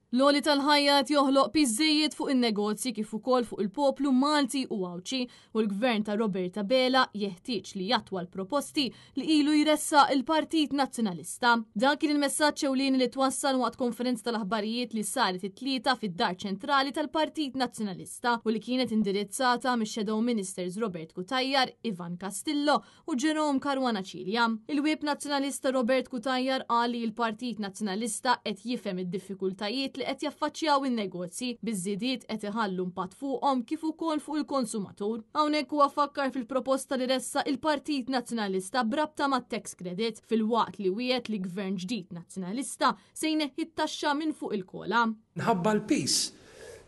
L-għoli tal-ħajjat joħloq piżejjed fuq in-negozji kif ukoll fuq il-poplu Malti u Awċi u l-gvern ta' Roberta Bela jeħtieġ li jatwa l-proposti li ilu jressa il-Partit Nazzjonalista. Dan kien il-messaġġ ewlieni li twassal waqt konferenza tal-aħbarijiet li saret it-tlieta fid-Dar ċentrali tal-Partit Nazzjonalista u li kienet indirizzata mix-Shadow Ministers Robert Kutajjar, Ivan Castillo u Jerome Caruana Cilja. Il-Whip Nazzjonalista Robert Kutajjar qal li l-Partit Nazzjonalista qed jifhem id-diffikultajiet li qed jaffaċċjaw in-negozji biż-żidiet qed iħallu impatt fuqhom kif ukoll fuq il-konsumatur. Hawnhekk huwa fakkar fil-proposta li ressa il-Partit Nazzjonalista brabta mat-tax credit fil-waqt li wiegħed li gvern ġdid nazzjonalista se jneħħi t-taxxa minn fuq il-kola. Nħabba l-pis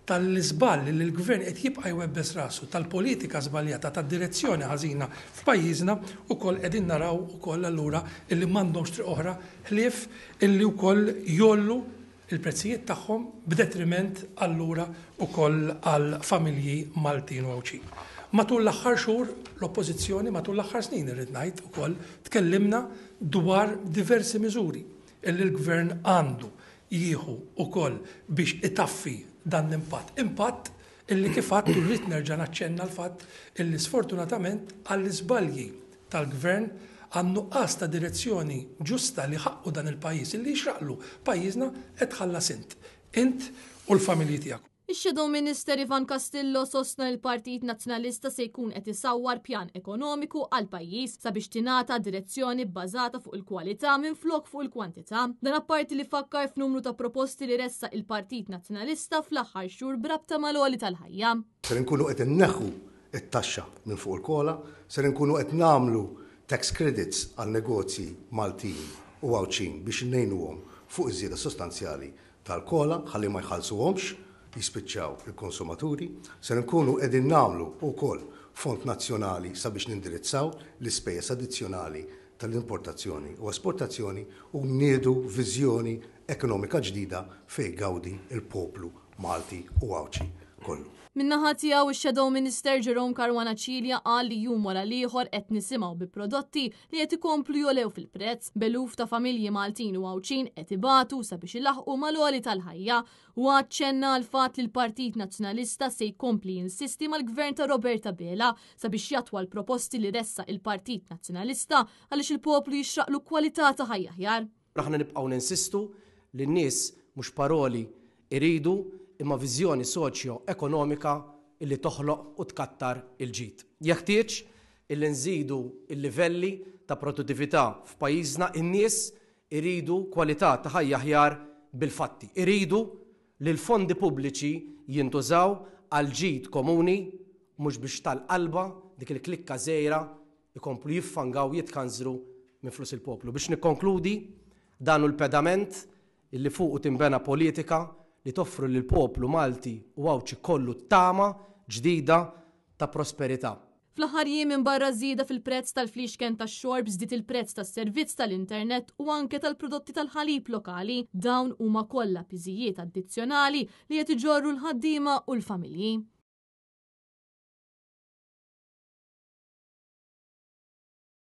tal-iżball li l-gvern qed jibqa' jwebbes rasu tal-politika żbaljata tad-direzzjoni ħażina f'pajjiżna ukoll qegħdin naraw ukoll allura illi m'għandhomx triq oħra ħlief illi wkoll jollu il-prezzijiet tagħhom b'detriment allura ukoll għal familji Maltin u Awċin. Matul l-aħħar xhur l-oppożizzjoni matul l-aħħar snin irrid ngħid ukoll tkellimna dwar diversi miżuri illi l-gvern għandu jieħu ukoll biex itaffi dan l-impatt. Impatt illi kif għadd rrid nerġa' naċċenna l-fatt illi sfortunatament għall-iżbalji tal-gvern għannu ta' direzzjoni ġusta li ħaqqu dan il-pajjiż illi jxraqlu pajjiżna qed ħallas int u l-familji tiegħek. Ix-Shadow Minister Ivan Castillo sostna l-Partit Nazzjonalista se jkun qed isawwar pjan ekonomiku għal pajjiż sabiex tingħata direzzjoni bbażata fuq il-kwalità minflok fuq il-kwantità. Dan apparti li fakkar f'numru ta' proposti li ressa il-Partit Nazzjonalista fl-aħħar xhur brabta mal-għoli tal-ħajja. Ser inkunu qed inneħħu it-taxxa minn fuq il-kola, ser inkunu qed nagħmlu tax credits għal negozji Maltin u Awċin biex innejnuhom fuq iż-żieda sostanzjali tal-kola ħalli ma jħallsuhomx jispiċċaw il-konsumaturi, se nkunu qegħdin nagħmlu wkoll fond nazzjonali sabiex nindirizzaw l-ispejjeż addizzjonali tal-importazzjoni u esportazzjoni u nniedu viżjoni ekonomika ġdida fejn gawdi il-poplu Malti u Awċi kollu. Min-naħa tiegħu ix-Shadow Minister Jerome Caruana Cilja qal li jum wara l-ieħor qed nisimgħu bi prodotti li qed ikomplu jolew fil-prezz beluf ta' familji Maltin u Awċin qed ibatu sabiex ilaħqu mal-għoli tal-ħajja u għaċċenna l-fatt li l-Partit Nazzjonalista se jkompli jinsisti mal-Gvern ta' Roberta Bela sabiex jatwa l-proposti li ressa il-Partit Nazzjonalista għaliex il-poplu jixraqlu kwalità ta' ħajja aħjar. Aħna nibqgħu ninsistu li n-nies mhux paroli iridu imma viżjoni soċjo-ekonomika illi toħloq u tkattar il-ġid. Jeħtieġ illi nżidu il-livelli ta' produttività f'pajjiżna, in-nies iridu kwalità ta' ħajja aħjar bil-fatti. Iridu li l-fondi pubbliċi jintużaw għal ġid komuni mhux biex tal-qalba dik il-klikka żgħira ikomplu jiffangaw jitkanżru minn flus il-poplu. Biex nikkonkludi dan l-pedament illi fuqu timbena politika li toffru lil poplu Malti u Awċi kollu tama ġdida ta' prosperità. Fl-aħħar jiem minn barra żieda fil-prezz tal-fliexken tax-xorb żdied il-prezz tas-servizz tal-internet u anke tal-prodotti tal-ħalib lokali. Dawn huma kollha piżijiet addizzjonali li qed iġorru l-ħaddiema u l-familji.